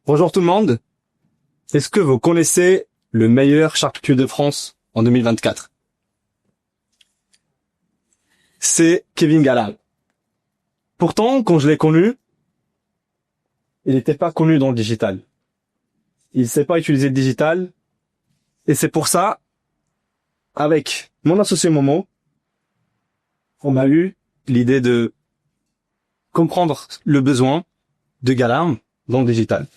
Bonjour tout le monde. Est-ce que vous connaissez le meilleur charcutier de France en 2024? C'est Kevin Galal. Pourtant, quand je l'ai connu, il n'était pas connu dans le digital. Il ne sait pas utiliser le digital. Et c'est pour ça, avec mon associé Momo, on a eu l'idée de comprendre le besoin de Galarm dans le digital.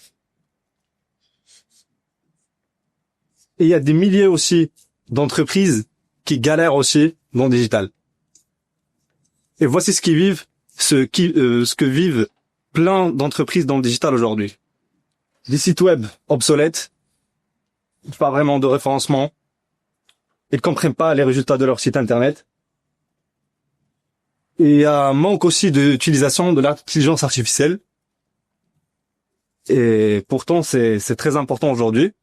Et il y a des milliers aussi d'entreprises qui galèrent aussi dans le digital. Et voici ce que vivent plein d'entreprises dans le digital aujourd'hui. Des sites web obsolètes, pas vraiment de référencement, ils ne comprennent pas les résultats de leur site internet. Et il y a un manque aussi d'utilisation de l'intelligence artificielle. Et pourtant, c'est très important aujourd'hui.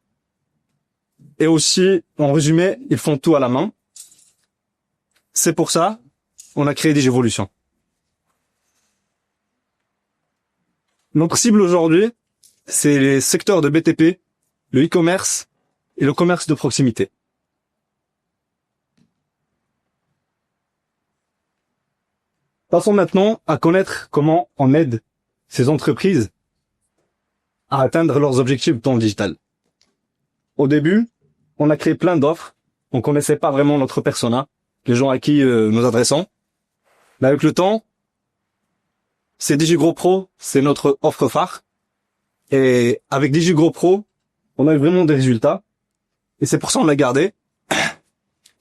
Et aussi, en résumé, ils font tout à la main. C'est pour ça on a créé Digévolution. Notre cible aujourd'hui, c'est les secteurs de BTP, le e-commerce et le commerce de proximité. Passons maintenant à connaître comment on aide ces entreprises à atteindre leurs objectifs dans le digital. Au début, on a créé plein d'offres. On connaissait pas vraiment notre persona, les gens à qui nous adressons. Mais avec le temps, c'est DigiGros Pro, c'est notre offre phare. Et avec DigiGros Pro, on a eu vraiment des résultats. Et c'est pour ça qu'on l'a gardé. Et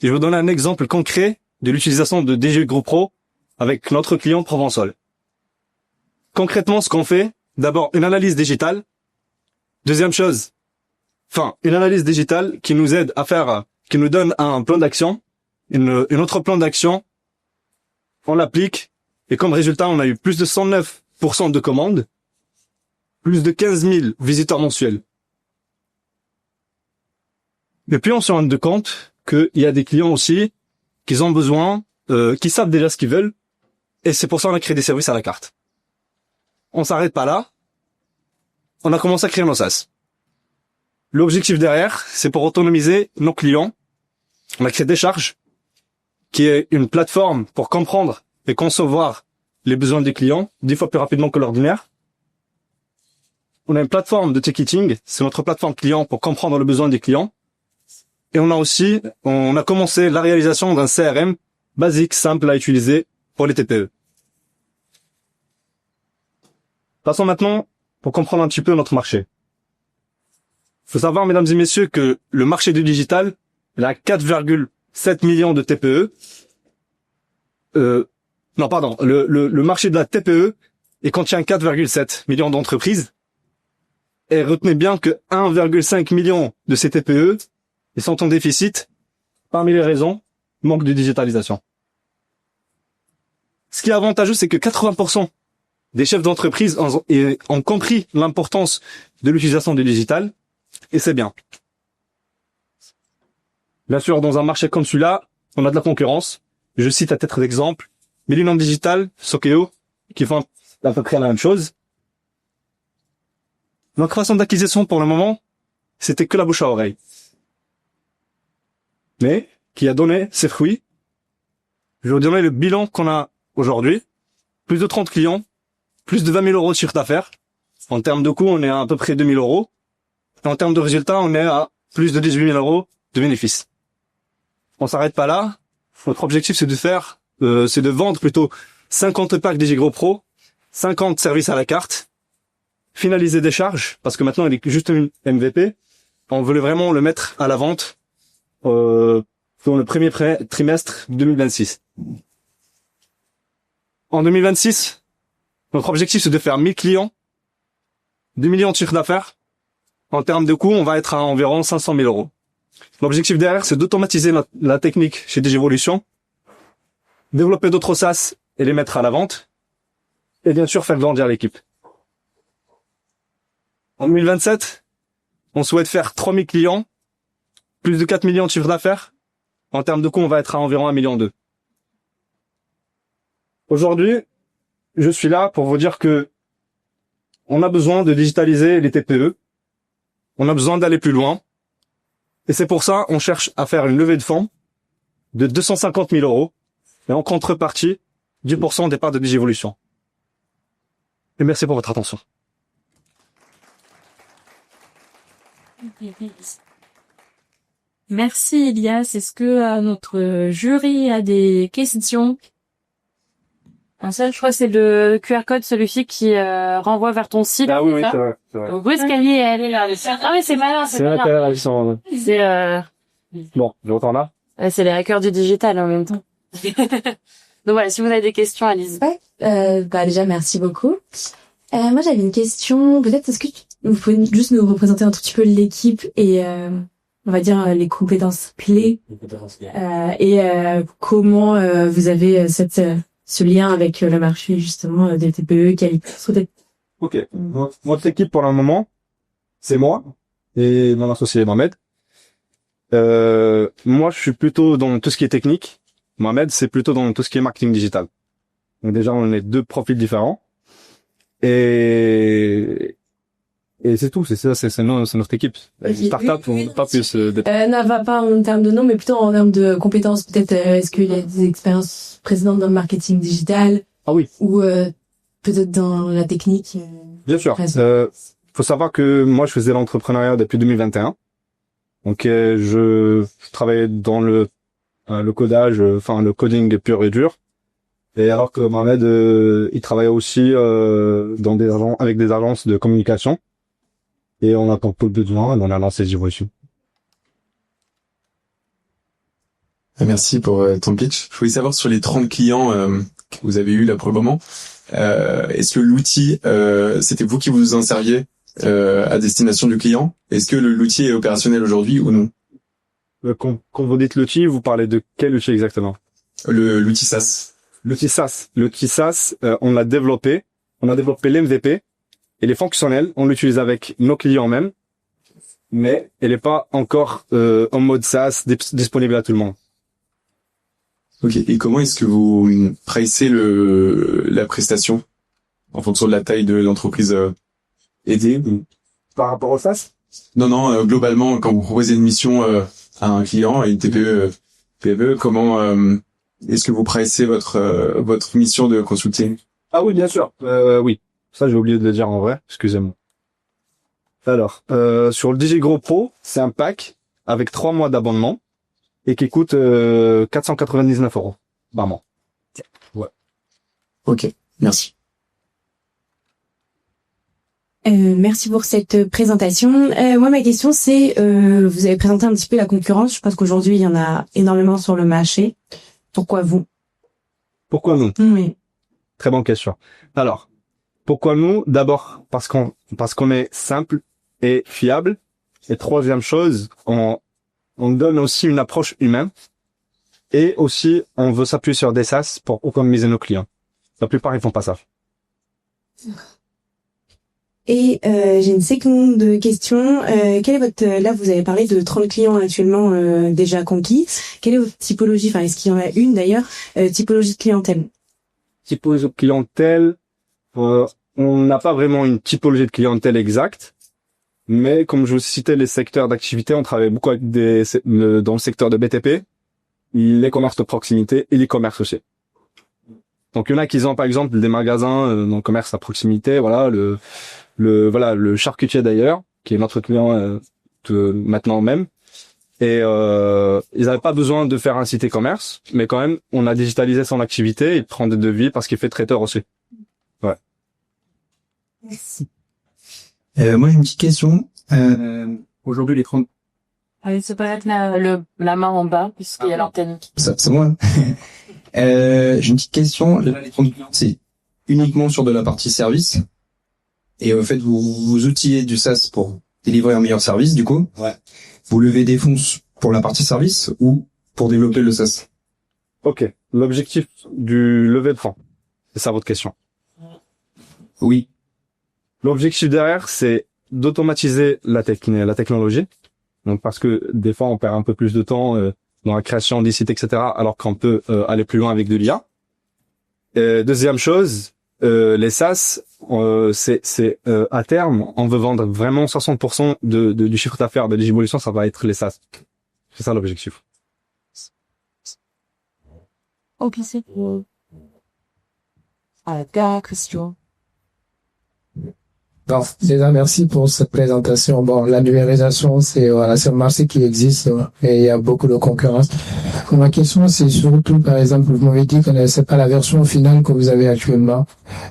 je vais vous donner un exemple concret de l'utilisation de DigiGros Pro avec notre client Provençal. Concrètement, ce qu'on fait, d'abord une analyse digitale. Deuxième chose, une analyse digitale qui nous aide à faire, qui nous donne un plan d'action, une autre plan d'action. On l'applique et comme résultat, on a eu plus de 109% de commandes, plus de 15 000 visiteurs mensuels. Et puis on se rend compte qu'il y a des clients aussi qui ont besoin, qui savent déjà ce qu'ils veulent, et c'est pour ça qu'on a créé des services à la carte. On s'arrête pas là, on a commencé à créer nos SaaS. L'objectif derrière, c'est pour autonomiser nos clients. On a créé Décharge, qui est une plateforme pour comprendre et concevoir les besoins des clients 10 fois plus rapidement que l'ordinaire. On a une plateforme de ticketing, c'est notre plateforme client pour comprendre le besoin des clients. Et on a commencé la réalisation d'un CRM basique, simple à utiliser pour les TPE. Passons maintenant pour comprendre un petit peu notre marché. Il faut savoir, mesdames et messieurs, que le marché du digital, il a 4,7 millions de TPE. Le marché de la TPE, il contient 4,7 millions d'entreprises. Et retenez bien que 1,5 million de ces TPE, ils sont en déficit. Parmi les raisons, manque de digitalisation. Ce qui est avantageux, c'est que 80% des chefs d'entreprise ont compris l'importance de l'utilisation du digital. Et c'est bien. Bien sûr, dans un marché comme celui-là, on a de la concurrence. Je cite à titre d'exemple Millennium Digital, Sokeo, qui font à peu près la même chose. Notre façon d'acquisition pour le moment, c'était que la bouche à oreille. Mais qui a donné ses fruits. Je vais vous donner le bilan qu'on a aujourd'hui. Plus de 30 clients, plus de 20 000 euros de chiffre d'affaires. En termes de coût, on est à peu près 2 000 euros. Et en termes de résultats, on est à plus de 18 000 euros de bénéfices. On s'arrête pas là. Notre objectif, c'est de vendre plutôt 50 packs DigiGros Pro, 50 services à la carte, finaliser des charges, parce que maintenant, il est juste une MVP. On voulait vraiment le mettre à la vente dans le premier trimestre 2026. En 2026, notre objectif, c'est de faire 1000 clients, 2 millions de chiffre d'affaires. En termes de coût, on va être à environ 500 000 euros. L'objectif derrière, c'est d'automatiser la technique chez Digévolution, développer d'autres SaaS et les mettre à la vente, et bien sûr faire grandir l'équipe. En 2027, on souhaite faire 3000 clients, plus de 4 millions de chiffre d'affaires. En termes de coût, on va être à environ 1,2 million. Aujourd'hui, je suis là pour vous dire que on a besoin de digitaliser les TPE. On a besoin d'aller plus loin. Et c'est pour ça, on cherche à faire une levée de fonds de 250 000 euros. Et en contrepartie, 10% des parts de Digivolution. Et merci pour votre attention. Merci Elias. Est-ce que notre jury a des questions? Un seul, je crois, c'est le QR code, celui-ci qui renvoie vers ton site. Ah oui, c'est vrai. Donc, où est-ce qu'elle est? Elle est là. Ah oui, c'est malin, c'est malin. C'est Bon, je retourne là. c'est les hackers du digital en même temps. Donc voilà, si vous avez des questions, allez-y. Ouais, déjà merci beaucoup. Moi j'avais une question, peut-être est-ce que vous pouvez juste nous représenter un tout petit peu l'équipe et on va dire les compétences clés et comment vous avez ce lien avec le marché justement des TPE, peut-être. Ok. Notre équipe pour le moment, c'est moi et mon associé Mohamed. Moi, je suis plutôt dans tout ce qui est technique. Mohamed, c'est plutôt dans tout ce qui est marketing digital. Donc déjà, on est deux profils différents. Et c'est tout, c'est ça, c'est notre équipe. Une start-up, on n'a pas plus Non, pas en termes de nom, mais plutôt en termes de compétences. Peut-être, est-ce qu'il y a des expériences précédentes dans le marketing digital? Ah oui. Ou peut-être dans la technique. Bien sûr. Faut savoir que moi, je faisais l'entrepreneuriat depuis 2021. Donc, je travaillais dans le codage, enfin le coding pur et dur. Et alors que Mohamed, il travaillait aussi avec des agences de communication. Et on a pas peu de besoin, et on a lancé Digivolution. Merci pour ton pitch. Je voulais savoir sur les 30 clients que vous avez eu là pour le moment, est-ce que l'outil, c'était vous qui vous en serviez à destination du client? Est-ce que l'outil est opérationnel aujourd'hui ou non? Quand vous dites l'outil, vous parlez de quel outil exactement? L'outil SaaS. L'outil SaaS, on l'a développé. On a développé l'MVP. Elle est fonctionnelle. On l'utilise avec nos clients même. Mais elle n'est pas encore en mode SaaS disponible à tout le monde. Ok. Et comment est-ce que vous pricez la prestation en fonction de la taille de l'entreprise aidée? Par rapport au SaaS? Non, globalement, quand vous proposez une mission à un client, à une TPE, PME, comment est-ce que vous pricez votre mission de consulting? Ah oui, bien sûr. Oui. Ça, j'ai oublié de le dire en vrai. Excusez-moi. Alors, sur le DigiGro Pro, c'est un pack avec 3 mois d'abonnement et qui coûte 499 € par mois. Ouais. Ok, merci. Merci pour cette présentation. Moi, ma question, c'est, vous avez présenté un petit peu la concurrence. Je pense qu'aujourd'hui, il y en a énormément sur le marché. Pourquoi vous? Pourquoi nous? Oui. Très bonne question. Alors, pourquoi nous? D'abord, parce qu'on est simple et fiable. Et troisième chose, on donne aussi une approche humaine. Et aussi, on veut s'appuyer sur des SaaS pour économiser nos clients. La plupart, ils font pas ça. Et j'ai une seconde question. Quelle est votre là vous avez parlé de 30 clients actuellement déjà conquis. Quelle est votre typologie, enfin est-ce qu'il y en a une d'ailleurs, typologie de clientèle? Typologie de clientèle, on n'a pas vraiment une typologie de clientèle exacte, mais comme je vous citais les secteurs d'activité, on travaille beaucoup avec dans le secteur de BTP, les commerces de proximité et l'e-commerce aussi. Donc il y en a qui ont par exemple des magasins dans le commerce à proximité, voilà le charcutier d'ailleurs, qui est notre client maintenant même. Et ils n'avaient pas besoin de faire un site e-commerce, mais quand même, on a digitalisé son activité, il prend des devis parce qu'il fait traiteur aussi. Ouais. Merci. Moi, j'ai une petite question. Aujourd'hui, les 30... Allez, c'est peut-être la main en bas, puisqu'il y a l'antenne. C'est moi. J'ai une petite question. Là, les 30 clients, c'est uniquement sur de la partie service. Et au fait, vous outillez du SaaS pour délivrer un meilleur service, du coup. Ouais. Vous levez des fonds pour la partie service ou pour développer le SaaS? Ok. L'objectif du levée de fonds, c'est ça votre question? Oui. L'objectif derrière, c'est d'automatiser la technologie. Donc parce que des fois, on perd un peu plus de temps dans la création des sites, etc. Alors qu'on peut aller plus loin avec de l'IA. Deuxième chose, les SaaS, À terme, on veut vendre vraiment 60% du chiffre d'affaires de Digivolution, ça va être les SaaS. C'est ça l'objectif. Ok, c'est cool. Dernière question. Bon, déjà, merci pour cette présentation. Bon, la numérisation, c'est un marché qui existe et il y a beaucoup de concurrence. Ma question, c'est surtout, par exemple, vous m'avez dit que c'est pas la version finale que vous avez actuellement.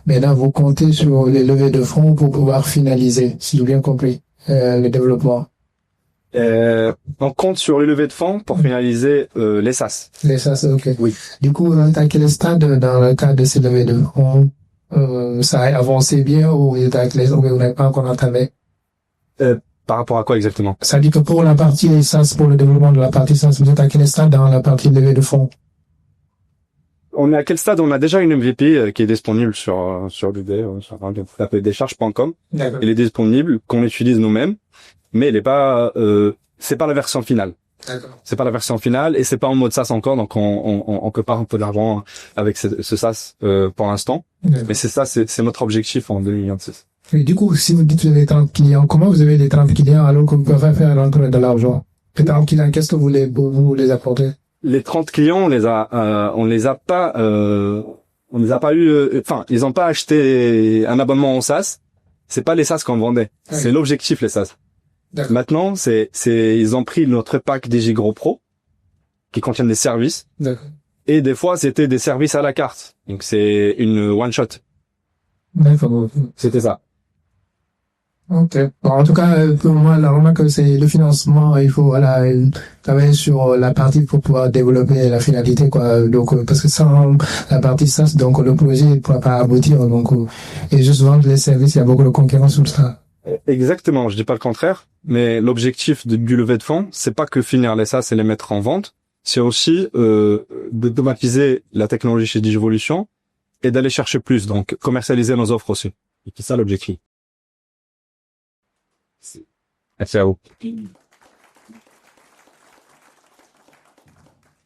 Mais là, vous comptez sur les levées de fonds pour pouvoir finaliser, si j'ai bien compris, le développement. On compte sur les levées de fonds pour finaliser les SaaS. Les SaaS, ok. Oui. Du coup, à quel stade dans le cadre de ces levées de fonds ça a avancé bien ou vous n'avez pas encore entamé? Par rapport à quoi exactement? Ça dit que pour la partie SaaS, pour le développement de la partie SaaS, vous êtes à quel stade dans la partie levée de fonds? On est à quel stade? On a déjà une MVP qui est disponible sur l'UD, sur décharge.com. D'accord. Elle est disponible, qu'on utilise nous-mêmes, mais elle est pas, c'est pas la version finale. D'accord. C'est pas la version finale et c'est pas en mode SaaS encore, donc on peut pas un peu d'argent avec ce SaaS pour l'instant. D'accord. Mais c'est notre objectif en 2026. Et du coup, si vous dites que vous avez 30 clients, comment vous avez les 30 clients alors que vous pouvez faire rentrer de l'argent? Les 30 clients, qu'est-ce que vous les apportez? Les 30 clients, on les a pas eu, enfin, ils ont pas acheté un abonnement en SaaS. C'est pas les SaaS qu'on vendait. Oui. C'est l'objectif, les SaaS. D'accord. Maintenant, ils ont pris notre pack DigiGro Pro, qui contient des services. D'accord. Et des fois, c'était des services à la carte. Donc, c'est une one shot. D'accord. C'était ça. Ok. Bon, en tout cas, pour moi, la remarque, c'est le financement. Il faut travailler sur la partie pour pouvoir développer la finalité, quoi. Donc, parce que sans la partie SaaS, donc le projet ne pourra pas aboutir. Donc, et juste vendre les services, il y a beaucoup de concurrence sur ça. Exactement. Je dis pas le contraire, mais l'objectif du levée de fonds, c'est pas que finir les SaaS et les mettre en vente. C'est aussi d'automatiser la technologie chez Digivolution et d'aller chercher plus, donc commercialiser nos offres aussi. Et c'est ça l'objectif. Merci à vous.